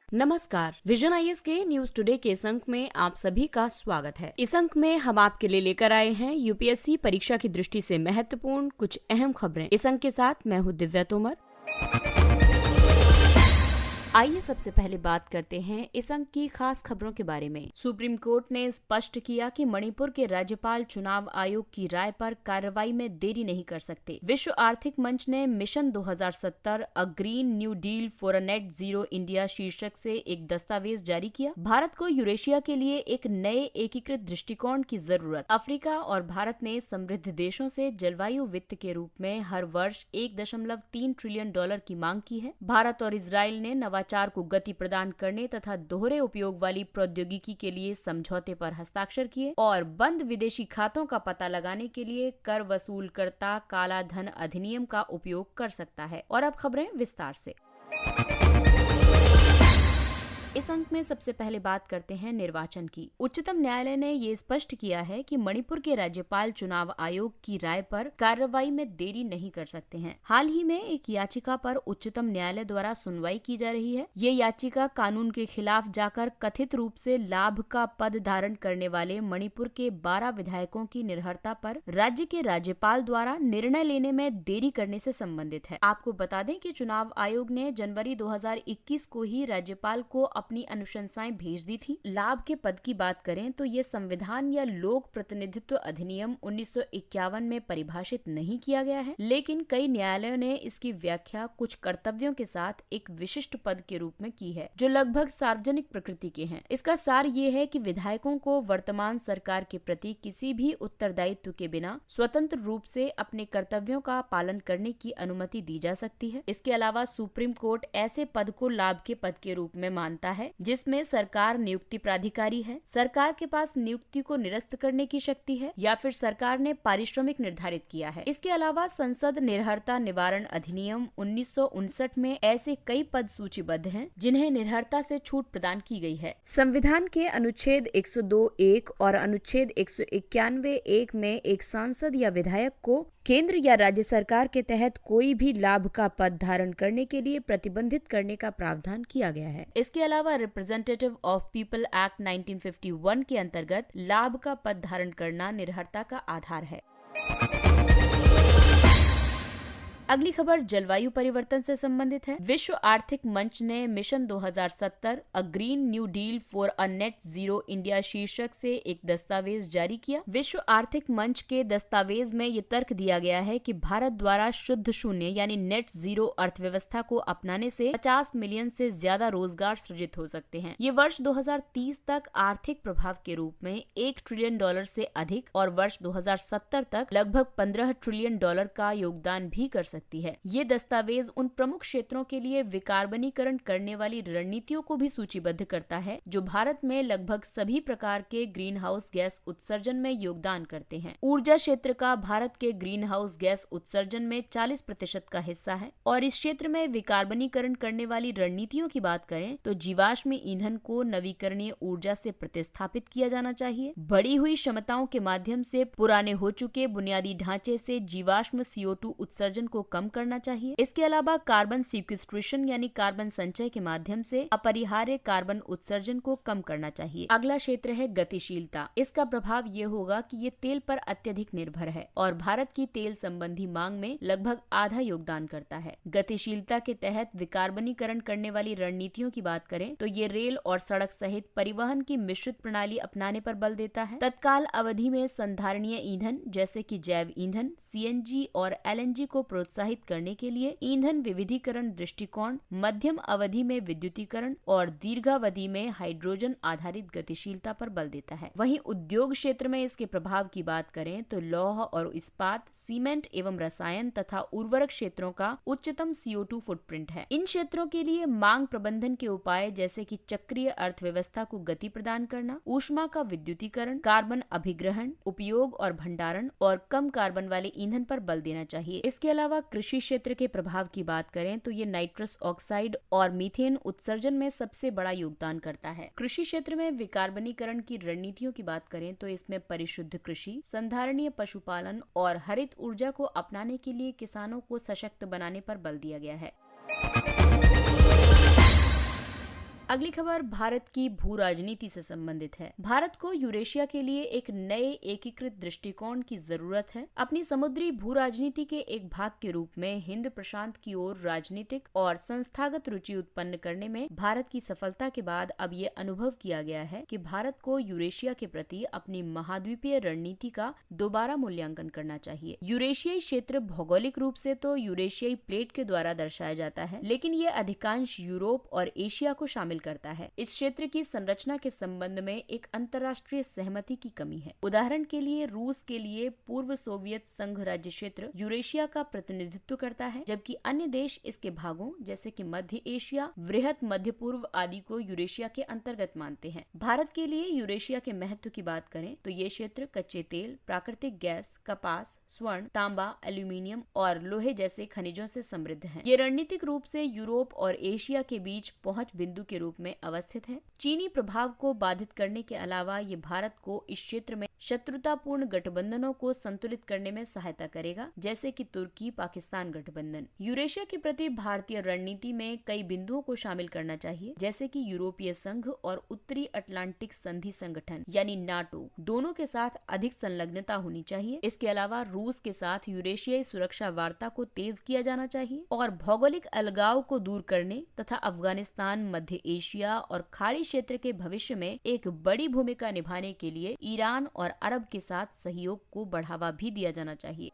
नमस्कार, vision IAS के news today के इस अंक में आप सभी का स्वागत है। इस अंक में हम आपके लिए लेकर आए हैं यूपीएससी परीक्षा की दृष्टि से महत्वपूर्ण कुछ अहम खबरें। इस अंक के साथ मैं हूँ दिव्या तोमर। आइए सबसे पहले बात करते हैं इस अंक की खास खबरों के बारे में। सुप्रीम कोर्ट ने स्पष्ट किया कि मणिपुर के राज्यपाल चुनाव आयोग की राय पर कार्रवाई में देरी नहीं कर सकते। विश्व आर्थिक मंच ने mission 2070 a green new deal for a net zero India शीर्षक से एक दस्तावेज जारी किया। भारत को यूरेशिया के लिए एक नए एकीकृत दृष्टिकोण की जरूरत। अफ्रीका और भारत ने समृद्ध देशों से जलवायु वित्त के रूप में हर वर्ष 1.3 ट्रिलियन डॉलर की मांग की है। भारत और इजराइल ने नवाचार को गति प्रदान करने तथा दोहरे उपयोग वाली प्रौद्योगिकी के लिए समझौते पर हस्ताक्षर किए और बंद विदेशी खातों का पता लगाने के लिए कर वसूलकर्ता काला धन अधिनियम का उपयोग कर सकता है। और अब खबरें विस्तार से। इस अंक में सबसे पहले बात करते हैं निर्वाचन की। उच्चतम न्यायालय ने ये स्पष्ट किया है कि मणिपुर के राज्यपाल चुनाव आयोग की राय पर कार्रवाई में देरी नहीं कर सकते हैं। हाल ही में एक याचिका पर उच्चतम न्यायालय द्वारा सुनवाई की जा रही है। ये याचिका कानून के खिलाफ जाकर कथित रूप से लाभ का पद धारण करने वाले मणिपुर के 12 विधायकों की निर्भरता पर राज्य के राज्यपाल द्वारा निर्णय लेने में देरी करने से संबंधित है। आपको बता दें कि चुनाव आयोग ने जनवरी 2021 को ही राज्यपाल को अपनी अनुशंसाएं भेज दी थी। लाभ के पद की बात करें तो ये संविधान या लोक प्रतिनिधित्व अधिनियम 1951 में परिभाषित नहीं किया गया है, लेकिन कई न्यायालयों ने इसकी व्याख्या कुछ कर्तव्यों के साथ एक विशिष्ट पद के रूप में की है, जो लगभग सार्वजनिक प्रकृति के हैं। इसका सार ये है कि विधायकों को वर्तमान सरकार के प्रति किसी भी उत्तरदायित्व के बिना स्वतंत्र रूप से अपने कर्तव्यों का पालन करने की अनुमति दी जा सकती है। इसके अलावा सुप्रीम कोर्ट ऐसे पद को लाभ के पद के रूप में मानता है जिसमें सरकार नियुक्ति प्राधिकारी है, सरकार के पास नियुक्ति को निरस्त करने की शक्ति है या फिर सरकार ने पारिश्रमिक निर्धारित किया है। इसके अलावा संसद निर्हरता निवारण अधिनियम 1959 में ऐसे कई पद सूचीबद्ध हैं जिन्हें निर्हरता से छूट प्रदान की गई है। संविधान के अनुच्छेद 102(1) और अनुच्छेद 191(1) में एक सांसद या विधायक को केंद्र या राज्य सरकार के तहत कोई भी लाभ का पद धारण करने के लिए प्रतिबंधित करने का प्रावधान किया गया है। इसके अलावा रिप्रेजेंटेटिव ऑफ पीपल एक्ट 1951 के अंतर्गत लाभ का पद धारण करना निर्हरता का आधार है। अगली खबर जलवायु परिवर्तन से संबंधित है। विश्व आर्थिक मंच ने mission 2070 a green new deal for a net zero India शीर्षक से एक दस्तावेज जारी किया। विश्व आर्थिक मंच के दस्तावेज में ये तर्क दिया गया है कि भारत द्वारा शुद्ध शून्य यानी नेट जीरो अर्थव्यवस्था को अपनाने से 50 मिलियन से ज्यादा रोजगार सृजित हो सकते हैं। ये वर्ष 2030 तक आर्थिक प्रभाव के रूप में 1 ट्रिलियन डॉलर से अधिक और वर्ष 2070 तक लगभग 15 ट्रिलियन डॉलर का योगदान भी कर सकती है। ये दस्तावेज उन प्रमुख क्षेत्रों के लिए विकार्बनीकरण करने वाली रणनीतियों को भी सूचीबद्ध करता है जो भारत में लगभग सभी प्रकार के ग्रीन हाउस गैस उत्सर्जन में योगदान करते हैं। ऊर्जा क्षेत्र का भारत के ग्रीन हाउस गैस उत्सर्जन में 40% का हिस्सा है और इस क्षेत्र में विकार्बनीकरण करने वाली रणनीतियों की बात करें तो जीवाश्म ईंधन को नवीकरणीय ऊर्जा से प्रतिस्थापित किया जाना चाहिए। बढ़ी हुई क्षमताओं के माध्यम से पुराने हो चुके बुनियादी ढांचे से जीवाश्म CO2 उत्सर्जन को कम करना चाहिए। इसके अलावा कार्बन सीक्वेस्ट्रेशन यानी कार्बन संचय के माध्यम से अपरिहार्य कार्बन उत्सर्जन को कम करना चाहिए। अगला क्षेत्र है गतिशीलता। इसका प्रभाव ये होगा कि ये तेल पर अत्यधिक निर्भर है और भारत की तेल संबंधी मांग में लगभग आधा योगदान करता है। गतिशीलता के तहत विकार्बनीकरण करने वाली रणनीतियों की बात करें तो ये रेल और सड़क सहित परिवहन की मिश्रित प्रणाली अपनाने पर बल देता है। तत्काल अवधि में संधारणीय ईंधन जैसे कि जैव ईंधन, CNG और LNG को प्रोत्साहित करने के लिए ईंधन विविधीकरण दृष्टिकोण, मध्यम अवधि में विद्युतीकरण और दीर्घावधि में हाइड्रोजन आधारित गतिशीलता पर बल देता है। वहीं उद्योग क्षेत्र में इसके प्रभाव की बात करें तो लौह और इस्पात, सीमेंट एवं रसायन तथा उर्वरक क्षेत्रों का उच्चतम CO2 फुटप्रिंट है। इन क्षेत्रों के लिए मांग प्रबंधन के उपाय जैसे कि चक्रीय अर्थव्यवस्था को गति प्रदान करना, ऊष्मा का विद्युतीकरण, कार्बन अभिग्रहण, उपयोग और भंडारण और कम कार्बन वाले ईंधन पर बल देना चाहिए। इसके अलावा कृषि क्षेत्र के प्रभाव की बात करें तो ये नाइट्रस ऑक्साइड और मीथेन उत्सर्जन में सबसे बड़ा योगदान करता है। कृषि क्षेत्र में विकार्बनीकरण की रणनीतियों की बात करें तो इसमें परिशुद्ध कृषि, संधारणीय पशुपालन और हरित ऊर्जा को अपनाने के लिए किसानों को सशक्त बनाने पर बल दिया गया है। अगली खबर भारत की भू राजनीति से संबंधित है। भारत को यूरेशिया के लिए एक नए एकीकृत दृष्टिकोण की जरूरत है। अपनी समुद्री भू राजनीति के एक भाग के रूप में हिंद प्रशांत की ओर राजनीतिक और संस्थागत रुचि उत्पन्न करने में भारत की सफलता के बाद अब ये अनुभव किया गया है कि भारत को यूरेशिया के प्रति अपनी महाद्वीपीय रणनीति का दोबारा मूल्यांकन करना चाहिए। यूरेशियाई क्षेत्र भौगोलिक रूप से तो यूरेशियाई प्लेट के द्वारा दर्शाया जाता है, लेकिन ये अधिकांश यूरोप और एशिया को शामिल करता है। इस क्षेत्र की संरचना के संबंध में एक अंतर्राष्ट्रीय सहमति की कमी है। उदाहरण के लिए रूस के लिए पूर्व सोवियत संघ राज्य क्षेत्र यूरेशिया का प्रतिनिधित्व करता है, जबकि अन्य देश इसके भागों जैसे कि मध्य एशिया, वृहत मध्य पूर्व आदि को यूरेशिया के अंतर्गत मानते हैं। भारत के लिए यूरेशिया के महत्व की बात करें तो ये क्षेत्र कच्चे तेल, प्राकृतिक गैस, कपास, स्वर्ण, तांबा, एल्यूमिनियम और लोहे जैसे खनिजों से समृद्ध है। ये रणनीतिक रूप से यूरोप और एशिया के बीच पहुंच बिंदु के रूप में अवस्थित है। चीनी प्रभाव को बाधित करने के अलावा ये भारत को इस क्षेत्र में शत्रुतापूर्ण गठबंधनों को संतुलित करने में सहायता करेगा, जैसे कि तुर्की पाकिस्तान गठबंधन। यूरेशिया के प्रति भारतीय रणनीति में कई बिंदुओं को शामिल करना चाहिए, जैसे कि यूरोपीय संघ और उत्तरी अटलांटिक संधि संगठन यानी नाटो दोनों के साथ अधिक संलग्नता होनी चाहिए। इसके अलावा रूस के साथ यूरेशियाई सुरक्षा वार्ता को तेज किया जाना चाहिए और भौगोलिक अलगाव को दूर करने तथा अफगानिस्तान, मध्य एशिया और खाड़ी क्षेत्र के भविष्य में एक बड़ी भूमिका निभाने के लिए ईरान और अरब के साथ सहयोग को बढ़ावा भी दिया जाना चाहिए।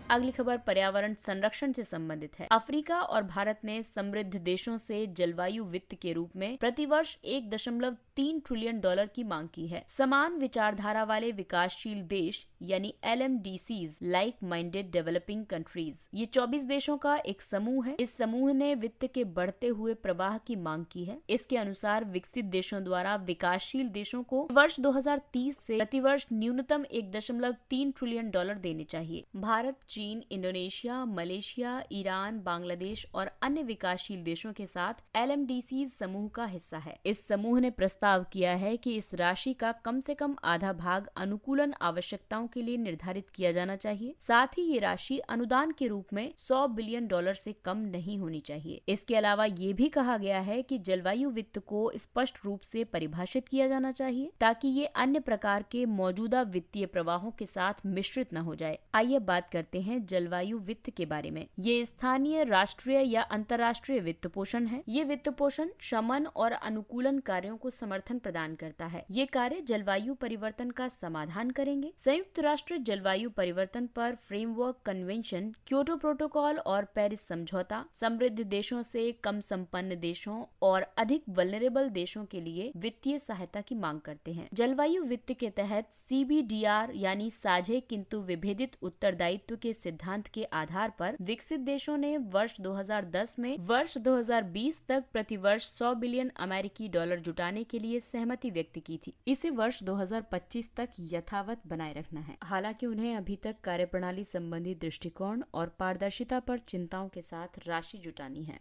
अगली खबर पर्यावरण संरक्षण से संबंधित है। अफ्रीका और भारत ने समृद्ध देशों से जलवायु वित्त के रूप में प्रतिवर्ष 1.3 ट्रिलियन डॉलर की मांग की है। समान विचारधारा वाले विकासशील देश यानी LMDCs, like minded developing countries, ये 24 देशों का एक समूह है। इस समूह ने वित्त के बढ़ते हुए प्रवाह की मांग की है। इसके अनुसार विकसित देशों द्वारा विकासशील देशों को वर्ष 2030 से प्रतिवर्ष न्यूनतम 1.3 ट्रिलियन डॉलर देने चाहिए। भारत, चीन, इंडोनेशिया, मलेशिया, ईरान, बांग्लादेश और अन्य विकासशील देशों के साथ LMDCs समूह का हिस्सा है। इस समूह ने प्रस्ताव किया है कि इस राशि का कम से कम आधा भाग अनुकूलन आवश्यकताओं के लिए निर्धारित किया जाना चाहिए। साथ ही ये राशि अनुदान के रूप में 100 बिलियन डॉलर से कम नहीं होनी चाहिए। इसके अलावा ये भी कहा गया है कि जलवायु वित्त को स्पष्ट रूप से परिभाषित किया जाना चाहिए ताकि ये अन्य प्रकार के मौजूदा वित्तीय प्रवाहों के साथ मिश्रित न हो जाए। आइए बात करते हैं जलवायु वित्त के बारे में। ये स्थानीय, राष्ट्रीय या अंतर्राष्ट्रीय वित्त पोषण है। ये वित्त पोषण शमन और अनुकूलन कार्यों को समर्थन प्रदान करता है। ये कार्य जलवायु परिवर्तन का समाधान करेंगे। संयुक्त राष्ट्र जलवायु परिवर्तन पर फ्रेमवर्क कन्वेंशन, क्योटो प्रोटोकॉल और पेरिस समझौता समृद्ध देशों से कम संपन्न देशों और अधिक वल्नरेबल देशों के लिए वित्तीय सहायता की मांग करते हैं। जलवायु वित्त के तहत CBDR यानी साझे किंतु विभेदित उत्तरदायित्व के सिद्धांत के आधार पर विकसित देशों ने वर्ष 2010 में वर्ष 2020 तक प्रतिवर्ष 100 बिलियन अमेरिकी डॉलर जुटाने के लिए सहमति व्यक्त की थी। इसे वर्ष 2025 तक यथावत बनाए रखना है। हालांकि उन्हें अभी तक कार्यप्रणाली संबंधी दृष्टिकोण और पारदर्शिता पर चिंताओं के साथ राशि जुटानी है।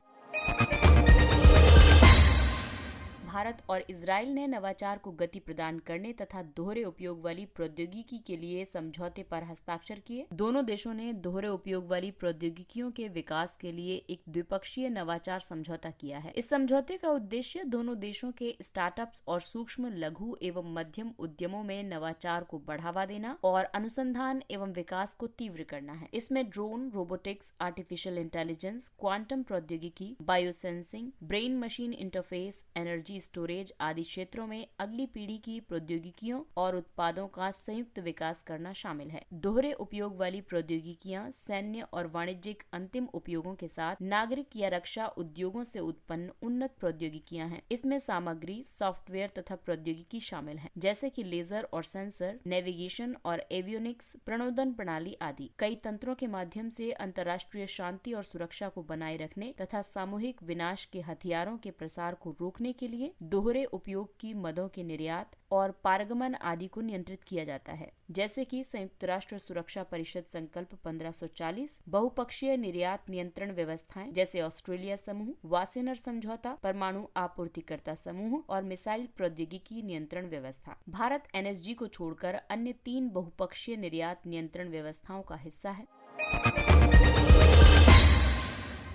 भारत और इजराइल ने नवाचार को गति प्रदान करने तथा दोहरे उपयोग वाली प्रौद्योगिकी के लिए समझौते पर हस्ताक्षर किए। दोनों देशों ने दोहरे उपयोग वाली प्रौद्योगिकियों के विकास के लिए एक द्विपक्षीय नवाचार समझौता किया है। इस समझौते का उद्देश्य दोनों देशों के स्टार्टअप्स और सूक्ष्म, लघु एवं मध्यम उद्यमों में नवाचार को बढ़ावा देना और अनुसंधान एवं विकास को तीव्र करना है। इसमें drone, robotics, artificial intelligence, quantum प्रौद्योगिकी, biosensing, brain machine interface, energy storage आदि क्षेत्रों में अगली पीढ़ी की प्रौद्योगिकियों और उत्पादों का संयुक्त विकास करना शामिल है। दोहरे उपयोग वाली प्रौद्योगिकियां सैन्य और वाणिज्यिक अंतिम उपयोगों के साथ नागरिक या रक्षा उद्योगों से उत्पन्न उन्नत प्रौद्योगिकियां हैं। इसमें सामग्री, सॉफ्टवेयर तथा प्रौद्योगिकी शामिल है, जैसे कि लेजर और सेंसर, नेविगेशन और एवियोनिक्स, प्रणोदन प्रणाली आदि। कई तंत्रों के माध्यम से अंतर्राष्ट्रीय शांति और सुरक्षा को बनाए रखने तथा सामूहिक विनाश के हथियारों के प्रसार को रोकने के लिए दोहरे उपयोग की मदों के निर्यात और पारगमन आदि को नियंत्रित किया जाता है, जैसे कि संयुक्त राष्ट्र सुरक्षा परिषद संकल्प 1540, बहुपक्षीय निर्यात नियंत्रण व्यवस्थाएं जैसे ऑस्ट्रेलिया समूह, वासेनर समझौता, परमाणु आपूर्तिकर्ता समूह और मिसाइल प्रौद्योगिकी नियंत्रण व्यवस्था। भारत NSG को छोड़कर अन्य 3 बहुपक्षीय निर्यात नियंत्रण व्यवस्थाओं का हिस्सा है।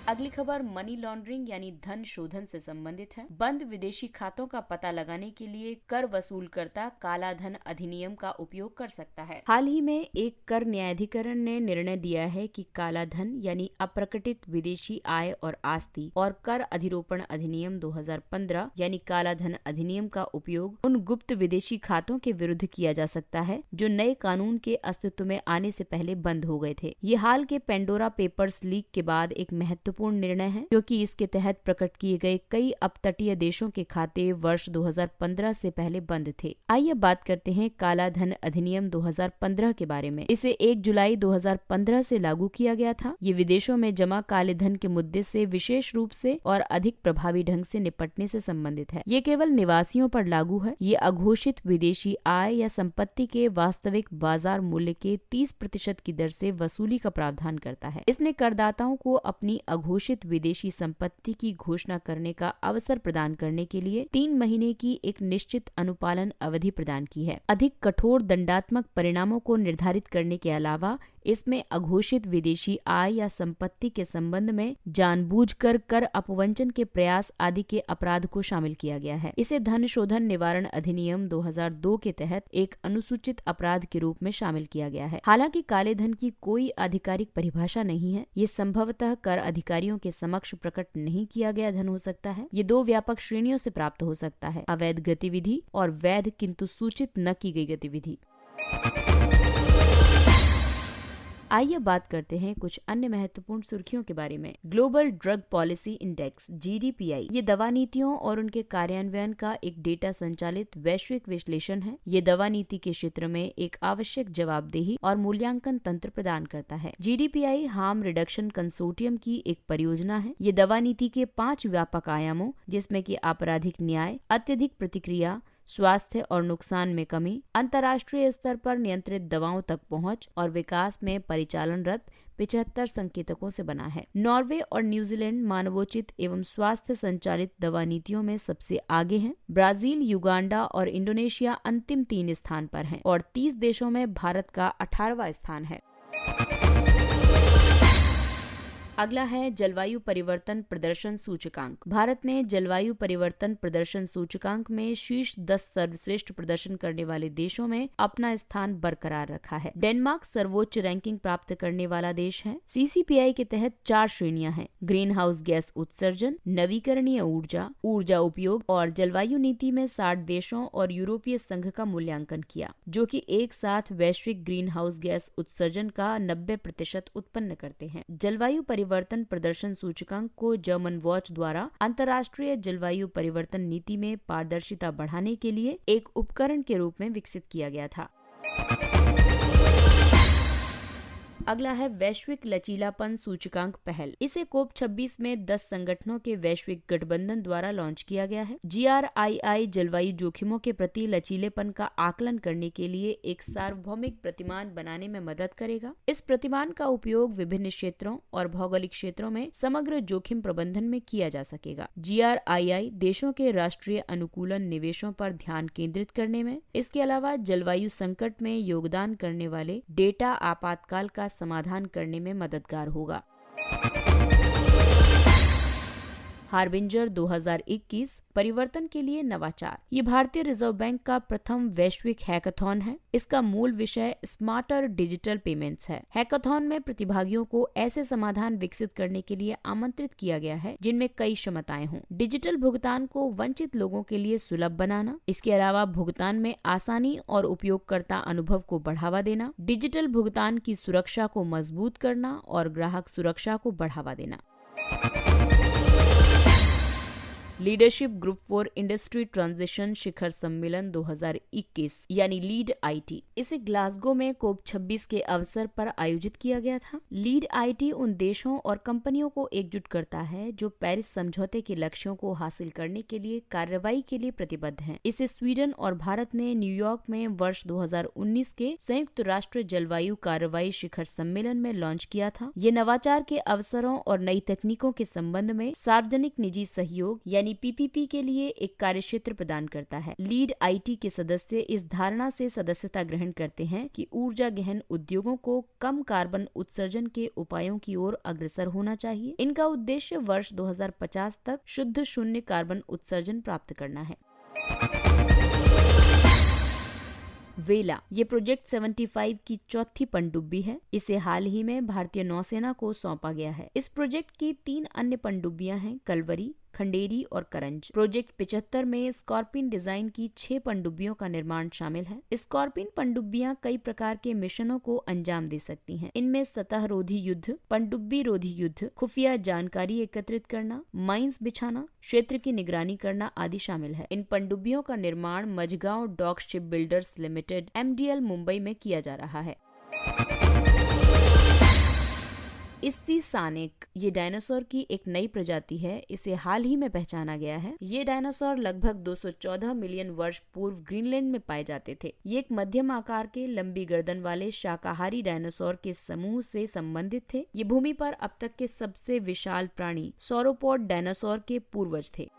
अगली खबर मनी लॉन्ड्रिंग यानी धन शोधन से संबंधित है। बंद विदेशी खातों का पता लगाने के लिए कर वसूलकर्ता काला धन अधिनियम का उपयोग कर सकता है। हाल ही में एक कर न्यायाधिकरण ने निर्णय दिया है कि काला धन यानी अप्रकटित विदेशी आय और आस्ति और कर अधिरोपण अधिनियम 2015 यानी काला धन अधिनियम का उपयोग उन गुप्त विदेशी खातों के विरुद्ध किया जा सकता है जो नए कानून के अस्तित्व में आने से पहले बंद हो गए थे। ये हाल के पेंडोरा पेपर्स लीक के बाद एक महत्वपूर्ण निर्णय है, क्योंकि इसके तहत प्रकट किए गए कई अपतटीय देशों के खाते वर्ष 2015 से पहले बंद थे। आइए बात करते हैं काला धन अधिनियम 2015 के बारे में। इसे 1 जुलाई 2015 से लागू किया गया था। ये विदेशों में जमा काले धन के मुद्दे से विशेष रूप से और अधिक प्रभावी ढंग से निपटने से संबंधित है। ये केवल निवासियों पर लागू है। ये अघोषित विदेशी आय या संपत्ति के वास्तविक बाजार मूल्य के 30% की दर से वसूली का प्रावधान करता है। इसने करदाताओं को अपनी घोषित विदेशी संपत्ति की घोषणा करने का अवसर प्रदान करने के लिए 3 महीने की एक निश्चित अनुपालन अवधि प्रदान की है। अधिक कठोर दंडात्मक परिणामों को निर्धारित करने के अलावा इसमें अघोषित विदेशी आय या संपत्ति के संबंध में जानबूझकर कर अपवंचन के प्रयास आदि के अपराध को शामिल किया गया है। इसे धन शोधन निवारण अधिनियम 2002 के तहत एक अनुसूचित अपराध के रूप में शामिल किया गया है। हालांकि काले धन की कोई आधिकारिक परिभाषा नहीं है। ये संभवतः कर अधिकारियों के समक्ष प्रकट नहीं किया गया धन हो सकता है। ये 2 व्यापक श्रेणियों से प्राप्त हो सकता है: अवैध गतिविधि और वैध किंतु सूचित न की गई गतिविधि। आइए बात करते हैं कुछ अन्य महत्वपूर्ण सुर्खियों के बारे में। Global drug policy index GDPI ये दवा नीतियों और उनके कार्यान्वयन का एक डेटा संचालित वैश्विक विश्लेषण है। ये दवा नीति के क्षेत्र में एक आवश्यक जवाबदेही और मूल्यांकन तंत्र प्रदान करता है। GDPI हार्म रिडक्शन कंसोर्टियम की एक परियोजना है। ये दवा नीति के 5 व्यापक आयामों, जिसमें कि आपराधिक न्याय, अत्यधिक प्रतिक्रिया, स्वास्थ्य और नुकसान में कमी, अंतर्राष्ट्रीय स्तर पर नियंत्रित दवाओं तक पहुंच और विकास में परिचालनरत 75 संकेतकों से बना है। नॉर्वे और न्यूजीलैंड मानवोचित एवं स्वास्थ्य संचालित दवा नीतियों में सबसे आगे हैं। ब्राजील, युगांडा और इंडोनेशिया अंतिम 3 स्थान पर हैं और 30 देशों में भारत का 18वां स्थान है। अगला है जलवायु परिवर्तन प्रदर्शन सूचकांक। भारत ने जलवायु परिवर्तन प्रदर्शन सूचकांक में शीर्ष 10 सर्वश्रेष्ठ प्रदर्शन करने वाले देशों में अपना स्थान बरकरार रखा है। डेनमार्क सर्वोच्च रैंकिंग प्राप्त करने वाला देश है। CCPI के तहत 4 श्रेणियां हैं: ग्रीन हाउस गैस उत्सर्जन, नवीकरणीय ऊर्जा, ऊर्जा उपयोग और जलवायु नीति में 60 देशों और यूरोपीय संघ का मूल्यांकन किया, जो कि एक साथ वैश्विक ग्रीन हाउस गैस उत्सर्जन का 90% उत्पन्न करते हैं। जलवायु परिवर्तन प्रदर्शन सूचकांक को जर्मन वॉच द्वारा अंतर्राष्ट्रीय जलवायु परिवर्तन नीति में पारदर्शिता बढ़ाने के लिए एक उपकरण के रूप में विकसित किया गया था। अगला है वैश्विक लचीलापन सूचकांक पहल। इसे कोप 26 में 10 संगठनों के वैश्विक गठबंधन द्वारा लॉन्च किया गया है। GRII जलवायु जोखिमों के प्रति लचीलेपन का आकलन करने के लिए एक सार्वभौमिक प्रतिमान बनाने में मदद करेगा। इस प्रतिमान का उपयोग विभिन्न क्षेत्रों और भौगोलिक क्षेत्रों में समग्र जोखिम प्रबंधन में किया जा सकेगा। GRII देशों के राष्ट्रीय अनुकूलन निवेशों पर ध्यान केंद्रित करने में, इसके अलावा जलवायु संकट में योगदान करने वाले डेटा आपातकाल का समाधान करने में मददगार होगा। हार्बिंजर 2021 परिवर्तन के लिए नवाचार। ये भारतीय रिजर्व बैंक का प्रथम वैश्विक हैकाथॉन है। इसका मूल विषय स्मार्टर डिजिटल पेमेंट्स है। हैकाथॉन में प्रतिभागियों को ऐसे समाधान विकसित करने के लिए आमंत्रित किया गया है जिनमें कई क्षमताएं हों। डिजिटल भुगतान को वंचित लोगों के लिए सुलभ बनाना, इसके अलावा भुगतान में आसानी और उपयोगकर्ता अनुभव को बढ़ावा देना, डिजिटल भुगतान की सुरक्षा को मजबूत करना और ग्राहक सुरक्षा को बढ़ावा देना। Leadership group for industry transition शिखर सम्मेलन 2021 यानी लीड IT, इसे ग्लासगो में कोप 26 के अवसर पर आयोजित किया गया था। लीड IT उन देशों और कंपनियों को एकजुट करता है जो पेरिस समझौते के लक्ष्यों को हासिल करने के लिए कार्रवाई के लिए प्रतिबद्ध हैं। इसे स्वीडन और भारत ने न्यूयॉर्क में वर्ष 2019 के संयुक्त राष्ट्र जलवायु कार्रवाई शिखर सम्मेलन में लॉन्च किया था। ये नवाचार के अवसरों और नई तकनीकों के संबंध में सार्वजनिक निजी सहयोग यानी PPP के लिए एक कार्यक्षेत्र प्रदान करता है। लीड IT के सदस्य इस धारणा से सदस्यता ग्रहण करते हैं कि ऊर्जा गहन उद्योगों को कम कार्बन उत्सर्जन के उपायों की ओर अग्रसर होना चाहिए। इनका उद्देश्य वर्ष 2050 तक शुद्ध शून्य कार्बन उत्सर्जन प्राप्त करना है। वेला ये प्रोजेक्ट 75 की चौथी पनडुब्बी है। इसे हाल ही में भारतीय नौसेना को सौंपा गया है। इस प्रोजेक्ट की 3 अन्य पनडुब्बियां हैं, कलवरी, खंडेरी और करंज। प्रोजेक्ट 75 में स्कॉर्पिन डिजाइन की 6 पनडुब्बियों का निर्माण शामिल है। स्कॉर्पिन पनडुब्बियां कई प्रकार के मिशनों को अंजाम दे सकती हैं। इनमें सतह रोधी युद्ध, पनडुब्बी रोधी युद्ध, खुफिया जानकारी एकत्रित करना, माइंस बिछाना, क्षेत्र की निगरानी करना आदि शामिल है। इन पनडुब्बियों का निर्माण Mazagon Dock Ship Builders Limited MDL Mumbai में किया जा रहा है। इस्सी सानेक ये डायनासोर की एक नई प्रजाति है। इसे हाल ही में पहचाना गया है। ये डायनासोर लगभग 214 मिलियन वर्ष पूर्व ग्रीनलैंड में पाए जाते थे। ये एक मध्यम आकार के लंबी गर्दन वाले शाकाहारी डायनासोर के समूह से संबंधित थे। ये भूमि पर अब तक के सबसे विशाल प्राणी सौरोपॉड डायनासोर के पूर्वज थे।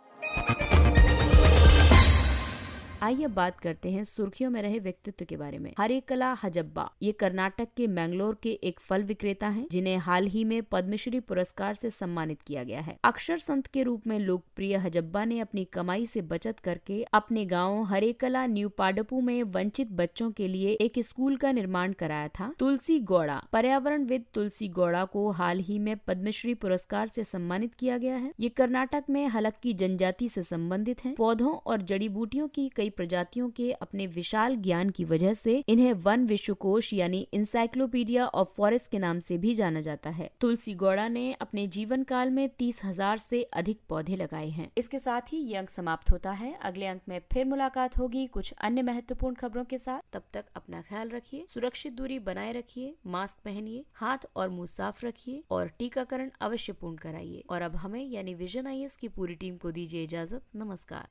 आइए अब बात करते हैं सुर्खियों में रहे व्यक्तित्व के बारे में। हरेकला हजब्बा ये कर्नाटक के मैंगलोर के एक फल विक्रेता हैं, जिन्हें हाल ही में पद्मश्री पुरस्कार से सम्मानित किया गया है। अक्षर संत के रूप में लोकप्रिय हजब्बा ने अपनी कमाई से बचत करके अपने गांव हरेकला न्यू पाडपू में वंचित बच्चों के लिए एक स्कूल का निर्माण कराया था। तुलसी गौड़ा पर्यावरणविद तुलसी गौड़ा को हाल ही में पद्मश्री पुरस्कार से सम्मानित किया गया है। ये कर्नाटक में हलक्की जनजाति से संबंधित हैं। पौधों और जड़ी बूटियों की कई प्रजातियों के अपने विशाल ज्ञान की वजह से इन्हें वन विश्वकोश यानी इंसाइक्लोपीडिया ऑफ फॉरेस्ट के नाम से भी जाना जाता है। तुलसी गौड़ा ने अपने जीवन काल में 30,000 से अधिक पौधे लगाए हैं। इसके साथ ही ये अंक समाप्त होता है। अगले अंक में फिर मुलाकात होगी कुछ अन्य महत्वपूर्ण खबरों के साथ। तब तक अपना ख्याल रखिए, सुरक्षित दूरी बनाए रखिए, मास्क पहनिए, हाथ और मुंह साफ रखिए और टीकाकरण अवश्य पूर्ण कराइए। और अब हमें यानी विजन IAS की पूरी टीम को दीजिए इजाजत। नमस्कार।